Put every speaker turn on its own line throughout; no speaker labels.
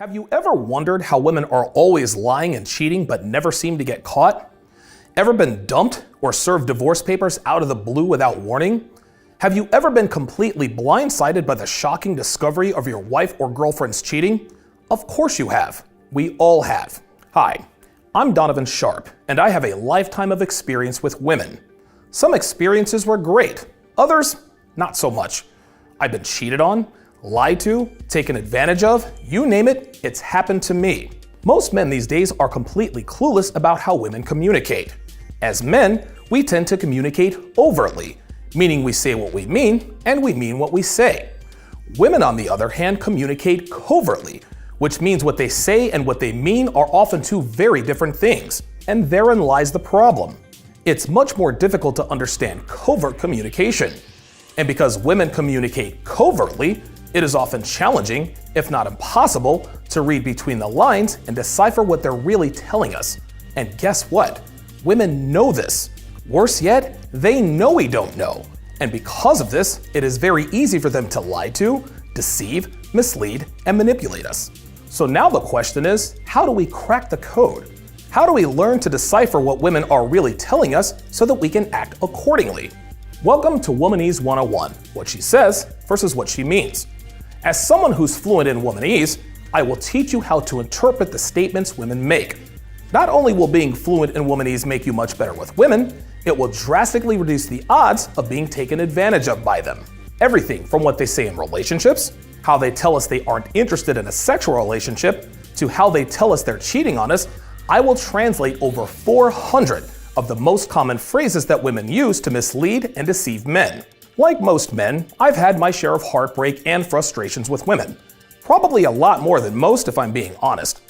Have you ever wondered how women are always lying and cheating but never seem to get caught? Ever been dumped or served divorce papers out of the blue without warning? Have you ever been completely blindsided by the shocking discovery of your wife or girlfriend's cheating? Of course you have. We all have. Hi, I'm Donovan Sharpe, and I have a lifetime of experience with women. Some experiences were great, others not so much. I've been cheated on, lied to, taken advantage of, you name it, it's happened to me. Most men these days are completely clueless about how women communicate. As men, we tend to communicate overtly, meaning we say what we mean and we mean what we say. Women, on the other hand, communicate covertly, which means what they say and what they mean are often two very different things, and therein lies the problem. It's much more difficult to understand covert communication. And because women communicate covertly, it is often challenging, if not impossible, to read between the lines and decipher what they're really telling us. And guess what? Women know this. Worse yet, they know we don't know. And because of this, it is very easy for them to lie to, deceive, mislead, and manipulate us. So now the question is, how do we crack the code? How do we learn to decipher what women are really telling us so that we can act accordingly? Welcome to Womanese 101, what she says versus what she means. As someone who's fluent in Womanese, I will teach you how to interpret the statements women make. Not only will being fluent in Womanese make you much better with women, it will drastically reduce the odds of being taken advantage of by them. Everything from what they say in relationships, how they tell us they aren't interested in a sexual relationship, to how they tell us they're cheating on us, I will translate over 400 of the most common phrases that women use to mislead and deceive men. Like most men, I've had my share of heartbreak and frustrations with women. Probably a lot more than most if I'm being honest.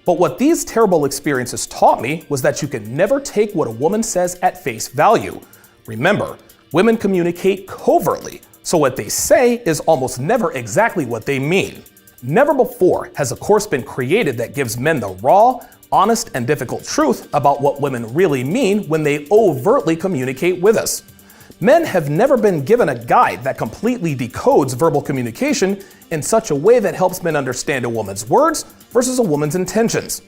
But what these terrible experiences taught me was that you can never take what a woman says at face value. Remember, women communicate covertly, so what they say is almost never exactly what they mean. Never before has a course been created that gives men the raw, honest, and difficult truth about what women really mean when they overtly communicate with us. Men have never been given a guide that completely decodes verbal communication in such a way that helps men understand a woman's words versus a woman's intentions.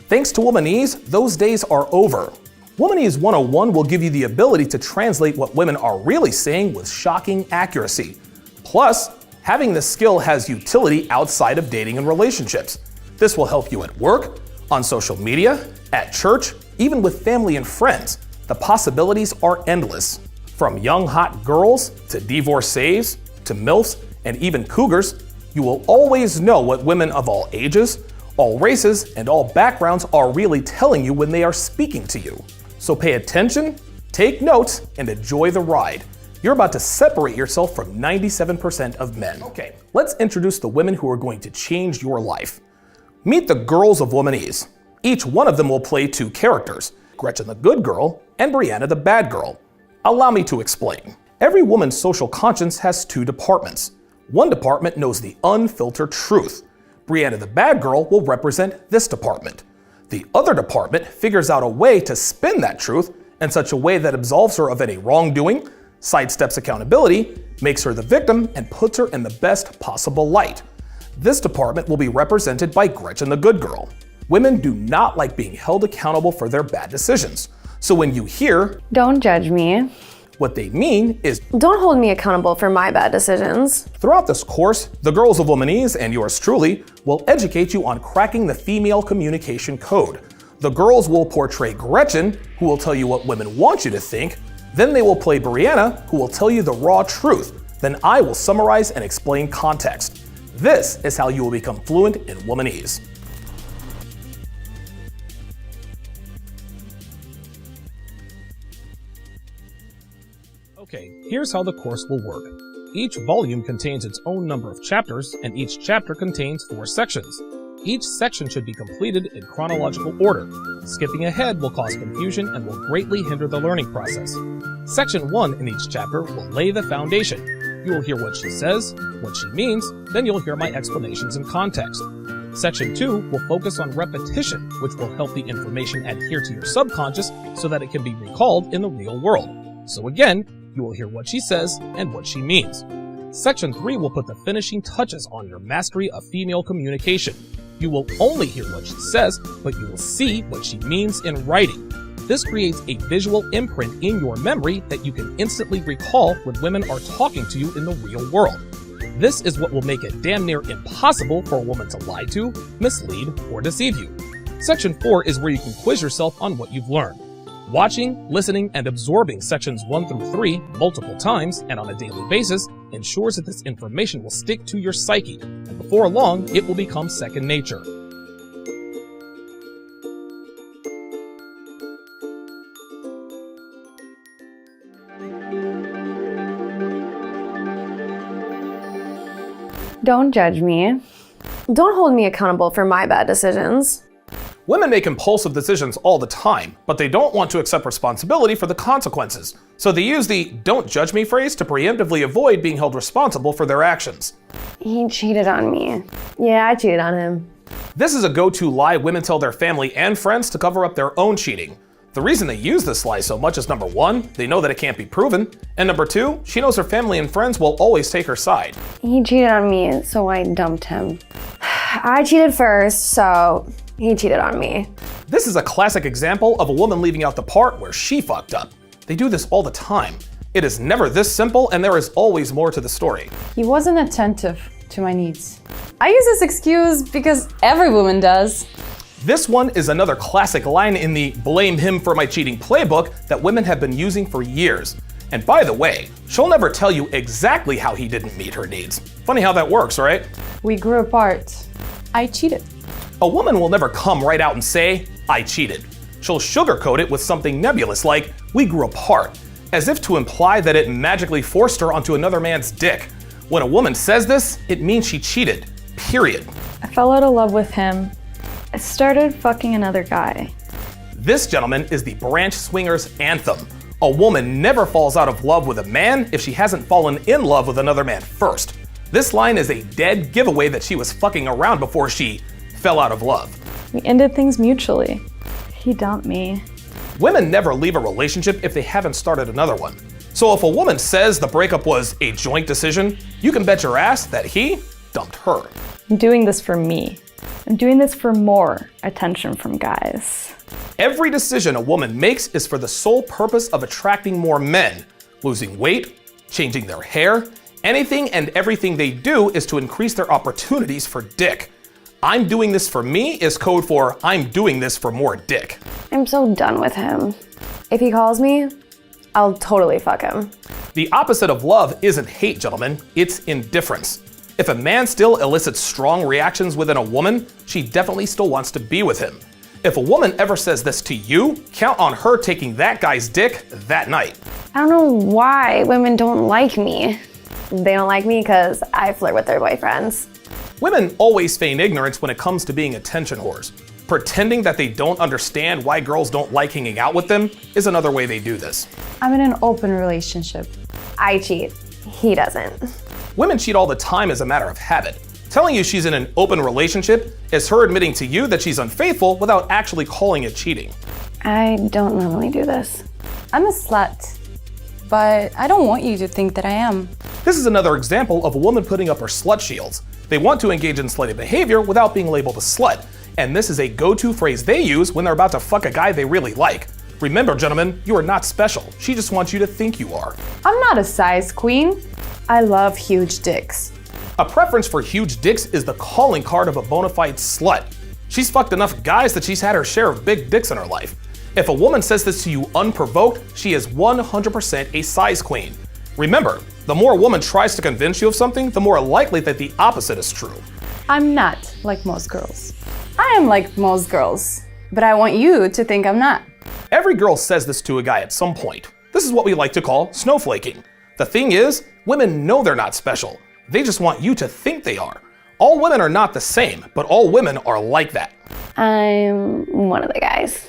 Thanks to Womanese, those days are over. Womanese 101 will give you the ability to translate what women are really saying with shocking accuracy. Plus, having this skill has utility outside of dating and relationships. This will help you at work, on social media, at church, even with family and friends. The possibilities are endless. From young hot girls to divorcees to MILFs and even cougars, you will always know what women of all ages, all races, and all backgrounds are really telling you when they are speaking to you. So pay attention, take notes, and enjoy the ride. You're about to separate yourself from 97% of men. Okay, let's introduce the women who are going to change your life. Meet the girls of Womanese. Each one of them will play two characters, Gretchen the good girl and Brianna the bad girl. Allow me to explain. Every woman's social conscience has two departments. One department knows the unfiltered truth. Brianna the bad girl will represent this department. The other department figures out a way to spin that truth in such a way that absolves her of any wrongdoing, sidesteps accountability, makes her the victim, and puts her in the best possible light. This department will be represented by Gretchen the good girl. Women do not like being held accountable for their bad decisions. So when you hear,
"Don't judge me,"
what they mean is,
"Don't hold me accountable for my bad decisions."
Throughout this course, the girls of Womanese and yours truly will educate you on cracking the female communication code. The girls will portray Gretchen, who will tell you what women want you to think. Then they will play Brianna, who will tell you the raw truth. Then I will summarize and explain context. This is how you will become fluent in Womanese. Okay, here's how the course will work. Each volume contains its own number of chapters, and each chapter contains 4 sections. Each section should be completed in chronological order. Skipping ahead will cause confusion and will greatly hinder the learning process. Section 1 in each chapter will lay the foundation. You will hear what she says, what she means, then you'll hear my explanations and context. Section 2 will focus on repetition, which will help the information adhere to your subconscious so that it can be recalled in the real world. So again, you will hear what she says and what she means. Section 3 will put the finishing touches on your mastery of female communication. You will only hear what she says, but you will see what she means in writing. This creates a visual imprint in your memory that you can instantly recall when women are talking to you in the real world. This is what will make it damn near impossible for a woman to lie to, mislead, or deceive you. Section 4 is where you can quiz yourself on what you've learned. Watching, listening, and absorbing sections 1 through 3 multiple times and on a daily basis ensures that this information will stick to your psyche, and before long, it will become second nature.
Don't judge me. Don't hold me accountable for my bad decisions.
Women make impulsive decisions all the time, but they don't want to accept responsibility for the consequences. So they use the "don't judge me" phrase to preemptively avoid being held responsible for their actions.
He cheated on me. Yeah, I cheated on him.
This is a go-to lie women tell their family and friends to cover up their own cheating. The reason they use this lie so much is number 1, they know that it can't be proven, and number 2, she knows her family and friends will always take her side.
He cheated on me, so I dumped him. I cheated first, so he cheated on me.
This is a classic example of a woman leaving out the part where she fucked up. They do this all the time. It is never this simple, and there is always more to the story.
He wasn't attentive to my needs. I use this excuse because every woman does.
This one is another classic line in the "blame him for my cheating" playbook that women have been using for years. And by the way, she'll never tell you exactly how he didn't meet her needs. Funny how that works, right?
We grew apart. I cheated.
A woman will never come right out and say, "I cheated." She'll sugarcoat it with something nebulous like, "we grew apart," as if to imply that it magically forced her onto another man's dick. When a woman says this, it means she cheated. Period.
I fell out of love with him. I started fucking another guy.
This, gentlemen, is the branch swinger's anthem. A woman never falls out of love with a man if she hasn't fallen in love with another man first. This line is a dead giveaway that she was fucking around before she fell out of love.
We ended things mutually. He dumped me.
Women never leave a relationship if they haven't started another one. So if a woman says the breakup was a joint decision, you can bet your ass that he dumped her.
I'm doing this for me. I'm doing this for more attention from guys.
Every decision a woman makes is for the sole purpose of attracting more men. Losing weight, changing their hair, anything and everything they do is to increase their opportunities for dick. "I'm doing this for me" is code for "I'm doing this for more dick."
I'm so done with him. If he calls me, I'll totally fuck him.
The opposite of love isn't hate, gentlemen, it's indifference. If a man still elicits strong reactions within a woman, she definitely still wants to be with him. If a woman ever says this to you, count on her taking that guy's dick that night.
I don't know why women don't like me. They don't like me because I flirt with their boyfriends.
Women always feign ignorance when it comes to being attention whores. Pretending that they don't understand why girls don't like hanging out with them is another way they do this.
I'm in an open relationship.
I cheat. He doesn't.
Women cheat all the time as a matter of habit. Telling you she's in an open relationship is her admitting to you that she's unfaithful without actually calling it cheating.
I don't normally do this.
I'm a slut, but I don't want you to think that I am.
This is another example of a woman putting up her slut shields. They want to engage in slutty behavior without being labeled a slut, and this is a go-to phrase they use when they're about to fuck a guy they really like. Remember, gentlemen, you are not special. She just wants you to think you are.
I'm not a size queen. I love huge dicks.
A preference for huge dicks is the calling card of a bona fide slut. She's fucked enough guys that she's had her share of big dicks in her life. If a woman says this to you unprovoked, she is 100% a size queen. Remember, the more a woman tries to convince you of something, the more likely that the opposite is true.
I'm not like most girls. I am like most girls, but I want you to think I'm not.
Every girl says this to a guy at some point. This is what we like to call snowflaking. The thing is, women know they're not special. They just want you to think they are. All women are not the same, but all women are like that.
I'm one of the guys.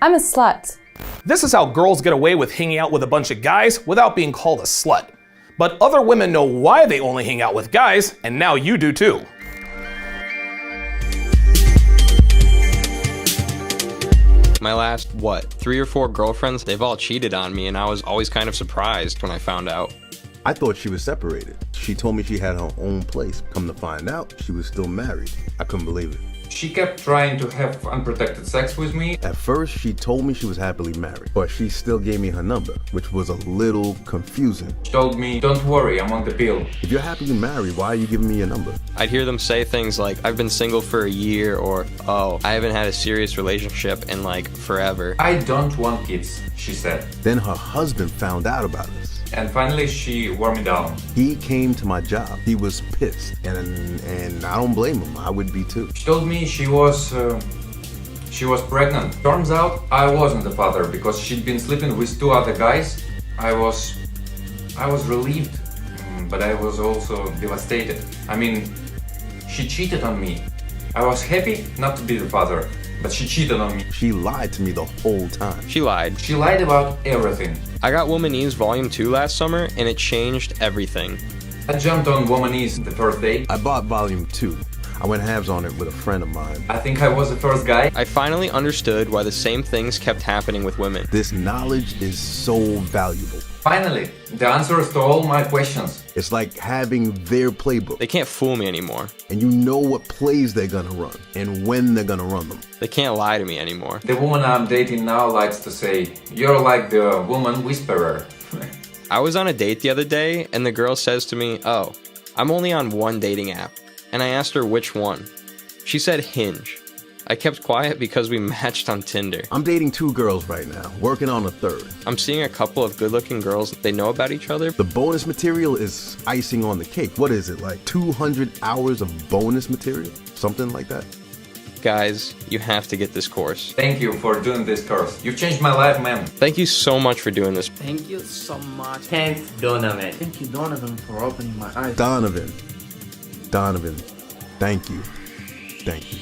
I'm a slut.
This is how girls get away with hanging out with a bunch of guys without being called a slut. But other women know why they only hang out with guys, and now you do too.
My last, 3 or 4 girlfriends, they've all cheated on me, and I was always kind of surprised when I found out.
I thought she was separated. She told me she had her own place. Come to find out, she was still married. I couldn't believe it. She kept trying to have unprotected sex with me.
At first, she told me she was happily married, but she still gave me her number, which was a little confusing.
She told me, don't worry, I'm on the pill.
If you're happily married, why are you giving me your number?
I'd hear them say things like, I've been single for a year, or, oh, I haven't had a serious relationship in like forever.
I don't want kids, she said.
Then her husband found out about us.
And finally she wore me down.
He came to my job. He was pissed, and I don't blame him. I would be too.
She told me she was pregnant. Turns out I wasn't the father because she'd been sleeping with 2 other guys. I was relieved, but I was also devastated. I mean, she cheated on me. I was happy not to be the father, but she cheated on me.
She lied to me the whole time.
She lied.
She lied about everything.
I got Womanese Volume 2 last summer, and it changed everything.
I jumped on Womanese the first day.
I bought Volume 2. I went halves on it with a friend of mine.
I think I was the first guy.
I finally understood why the same things kept happening with women.
This knowledge is so valuable.
Finally, the answers to all my questions.
It's like having their playbook.
They can't fool me anymore.
And you know what plays they're gonna run and when they're gonna run them.
They can't lie to me anymore.
The woman I'm dating now likes to say, you're like the woman whisperer.
I was on a date the other day, and the girl says to me, oh, I'm only on one dating app. And I asked her which one. She said Hinge. I kept quiet because we matched on Tinder.
I'm dating 2 girls right now, working on a 3rd.
I'm seeing a couple of good-looking girls. They know about each other.
The bonus material is icing on the cake. What is it, like 200 hours of bonus material? Something like that?
Guys, you have to get this course.
Thank you for doing this course. You've changed my life, man.
Thank you so much for doing this.
Thank you so much.
Thanks, Donovan.
Thank you, Donovan, for opening my eyes.
Donovan, thank you. Thank you.